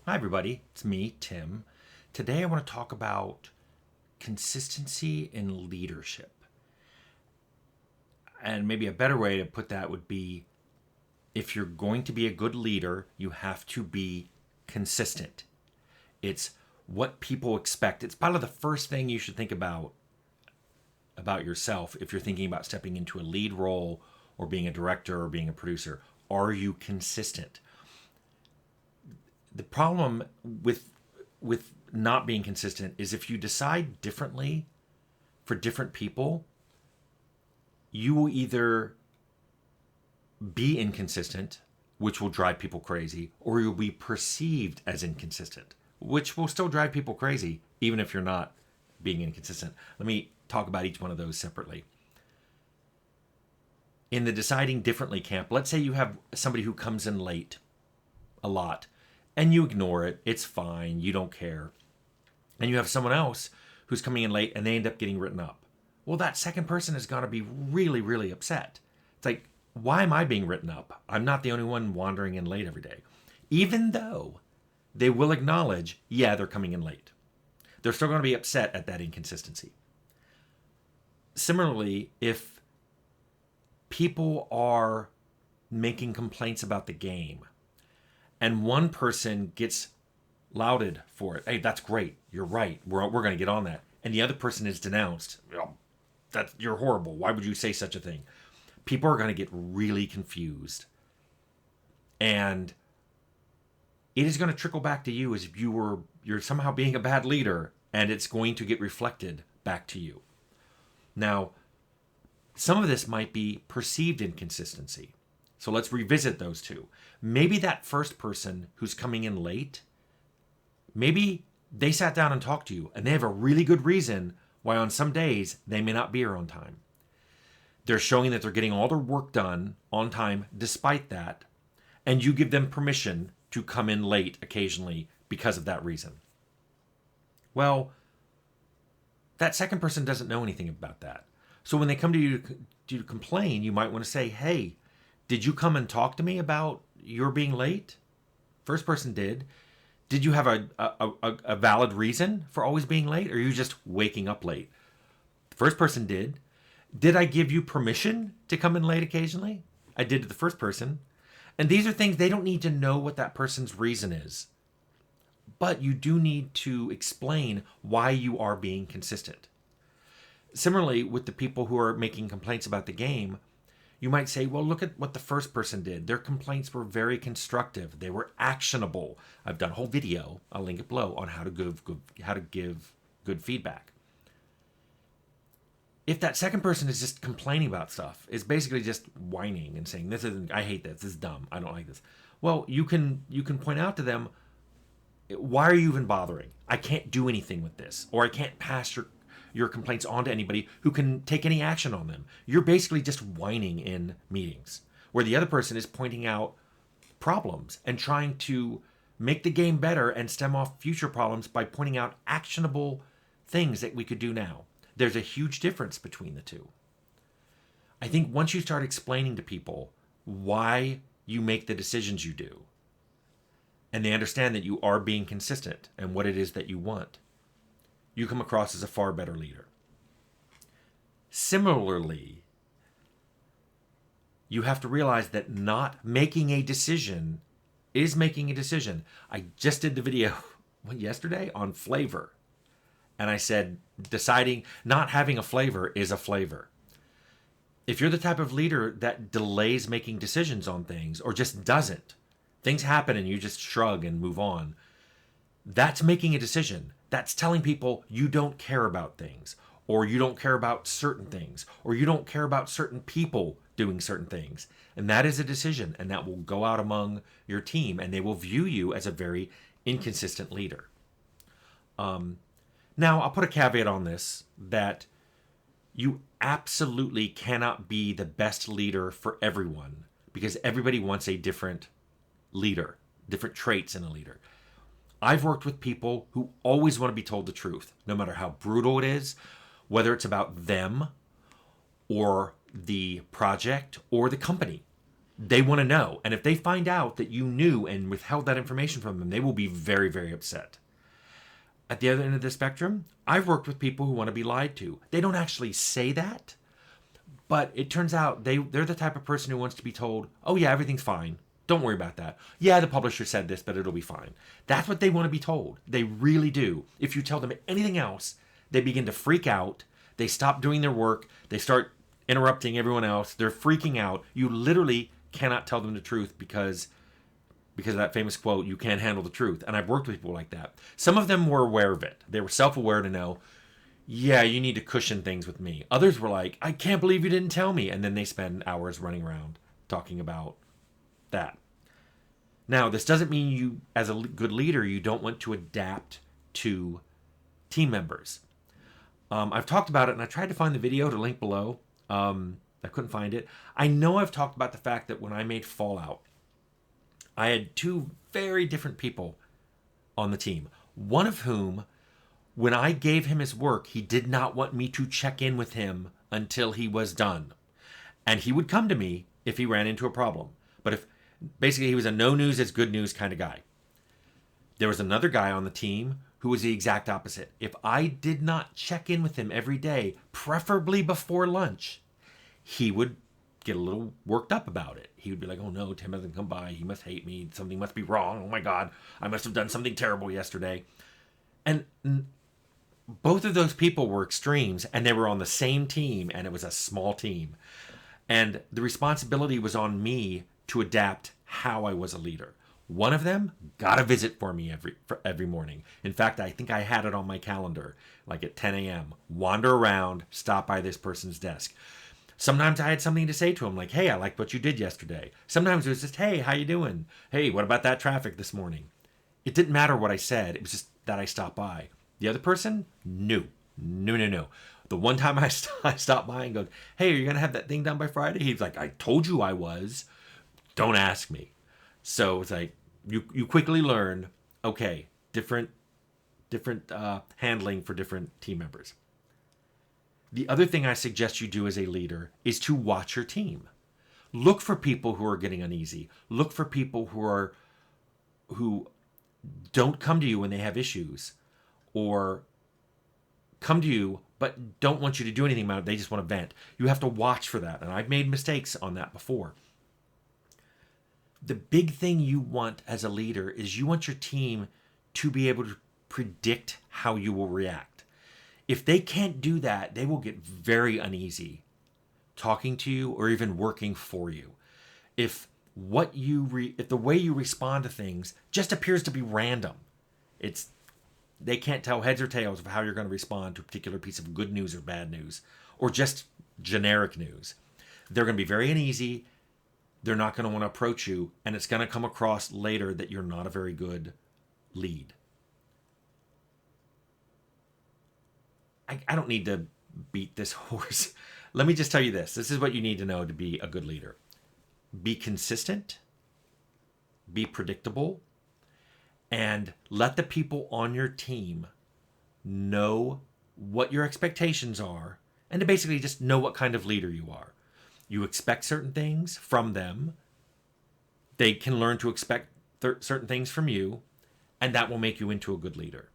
Hi, everybody. It's me, Tim. Today I want to talk about consistency in leadership. And maybe a better way to put that would be if you're going to be a good leader, you have to be consistent. It's what people expect. It's probably the first thing you should think about yourself if you're thinking about stepping into a lead role or being a director or being a producer. Are you consistent? The problem with not being consistent is if you decide differently for different people, you will either be inconsistent, which will drive people crazy, or you'll be perceived as inconsistent, which will still drive people crazy, even if you're not being inconsistent. Let me talk about each one of those separately. In the deciding differently camp, let's say you have somebody who comes in late a lot and you ignore it. It's fine. You don't care. And you have someone else who's coming in late and they end up getting written up. Well, that second person is going to be really, really upset. It's like, why am I being written up? I'm not the only one wandering in late every day. Even though they will acknowledge, yeah, they're coming in late. They're still going to be upset at that inconsistency. Similarly, if people are making complaints about the game and one person gets lauded for it, hey, that's great, you're right, we're going to get on that, and the other person is denounced, well, that you're horrible, why would you say such a thing? People are going to get really confused, and it is going to trickle back to you as if you're somehow being a bad leader, and it's going to get reflected back to you. Now, some of this might be perceived inconsistency. So let's revisit those two. Maybe that first person who's coming in late, maybe they sat down and talked to you and they have a really good reason why on some days they may not be here on time. They're showing that they're getting all their work done on time despite that, and you give them permission to come in late occasionally because of that reason. Well, that second person doesn't know anything about that. So when they come to you to complain, you might want to say, hey, did you come and talk to me about your being late? First person did. Did you have a valid reason for always being late, or are you just waking up late? The first person did. Did I give you permission to come in late occasionally? I did to the first person. And these are things they don't need to know what that person's reason is. But you do need to explain why you are being consistent. Similarly, with the people who are making complaints about the game, you might say, well, look at what the first person did. Their complaints were very constructive. They were actionable. I've done a whole video, I'll link it below, on how to give good feedback. If that second person is just complaining about stuff, is basically just whining and saying, I hate this is dumb, I don't like this. Well, you can point out to them, why are you even bothering? I can't do anything with this, or I can't pass your complaints on to anybody who can take any action on them. You're basically just whining in meetings, where the other person is pointing out problems and trying to make the game better and stem off future problems by pointing out actionable things that we could do now. There's a huge difference between the two. I think once you start explaining to people why you make the decisions you do, and they understand that you are being consistent and what it is that you want, you come across as a far better leader. Similarly, you have to realize that not making a decision is making a decision. I just did the video yesterday on flavor. And I said, deciding not having a flavor is a flavor. If you're the type of leader that delays making decisions on things or just doesn't, things happen and you just shrug and move on, that's making a decision. That's telling people you don't care about things, or you don't care about certain things, or you don't care about certain people doing certain things. And that is a decision, and that will go out among your team, and they will view you as a very inconsistent leader. Now, I'll put a caveat on this, that you absolutely cannot be the best leader for everyone, because everybody wants a different leader, different traits in a leader. I've worked with people who always want to be told the truth, no matter how brutal it is, whether it's about them or the project or the company. They want to know. And if they find out that you knew and withheld that information from them, they will be very, very upset. At the other end of the spectrum, I've worked with people who want to be lied to. They don't actually say that, but it turns out they're the type of person who wants to be told, oh yeah, everything's fine. Don't worry about that. Yeah, the publisher said this, but it'll be fine. That's what they want to be told. They really do. If you tell them anything else, they begin to freak out. They stop doing their work. They start interrupting everyone else. They're freaking out. You literally cannot tell them the truth because of that famous quote, you can't handle the truth. And I've worked with people like that. Some of them were aware of it. They were self-aware to know, yeah, you need to cushion things with me. Others were like, I can't believe you didn't tell me. And then they spend hours running around talking about that. Now, this doesn't mean you, as a good leader, you don't want to adapt to team members. I've talked about it, and I tried to find the video to link below. I couldn't find it. I know I've talked about the fact that when I made Fallout, I had two very different people on the team. One of whom, when I gave him his work, he did not want me to check in with him until he was done. And he would come to me if he ran into a problem. But if basically he was a no news is good news kind of guy. There was another guy on the team who was the exact opposite. If I did not check in with him every day, preferably before lunch, he would get a little worked up about it. He would be like, oh no, Tim hasn't come by. He must hate me. Something must be wrong. Oh my God, I must have done something terrible yesterday. And both of those people were extremes, and they were on the same team, and it was a small team. And the responsibility was on me to adapt how I was a leader. One of them got a visit for me every morning. In fact, I think I had it on my calendar, like at 10 a.m. Wander around, stop by this person's desk. Sometimes I had something to say to him, like, hey, I liked what you did yesterday. Sometimes it was just, hey, how you doing? Hey, what about that traffic this morning? It didn't matter what I said. It was just that I stopped by. The other person, no. The one time I stopped by and go, hey, are you going to have that thing done by Friday? He's like, I told you I was. Don't ask me. So it's like, you quickly learn, okay, different handling for different team members. The other thing I suggest you do as a leader is to watch your team. Look for people who are getting uneasy. Look for people who don't come to you when they have issues, or come to you but don't want you to do anything about it. They just want to vent. You have to watch for that. And I've made mistakes on that before. The big thing you want as a leader is you want your team to be able to predict how you will react. If they can't do that, they will get very uneasy talking to you or even working for you. If the way you respond to things just appears to be random, they can't tell heads or tails of how you're going to respond to a particular piece of good news or bad news, or just generic news. They're going to be very uneasy. They're not going to want to approach you, and it's going to come across later that you're not a very good lead. I don't need to beat this horse. Let me just tell you this. This is what you need to know to be a good leader. Be consistent, be predictable, and let the people on your team know what your expectations are, and to basically just know what kind of leader you are. You expect certain things from them. They can learn to expect certain things from you, and that will make you into a good leader.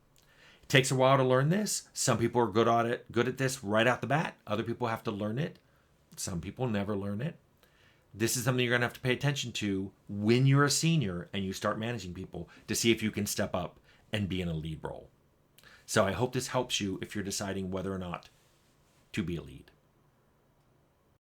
It takes a while to learn this. Some people are good at this right out the bat. Other people have to learn it. Some people never learn it. This is something you're going to have to pay attention to when you're a senior and you start managing people, to see if you can step up and be in a lead role. So I hope this helps you if you're deciding whether or not to be a lead.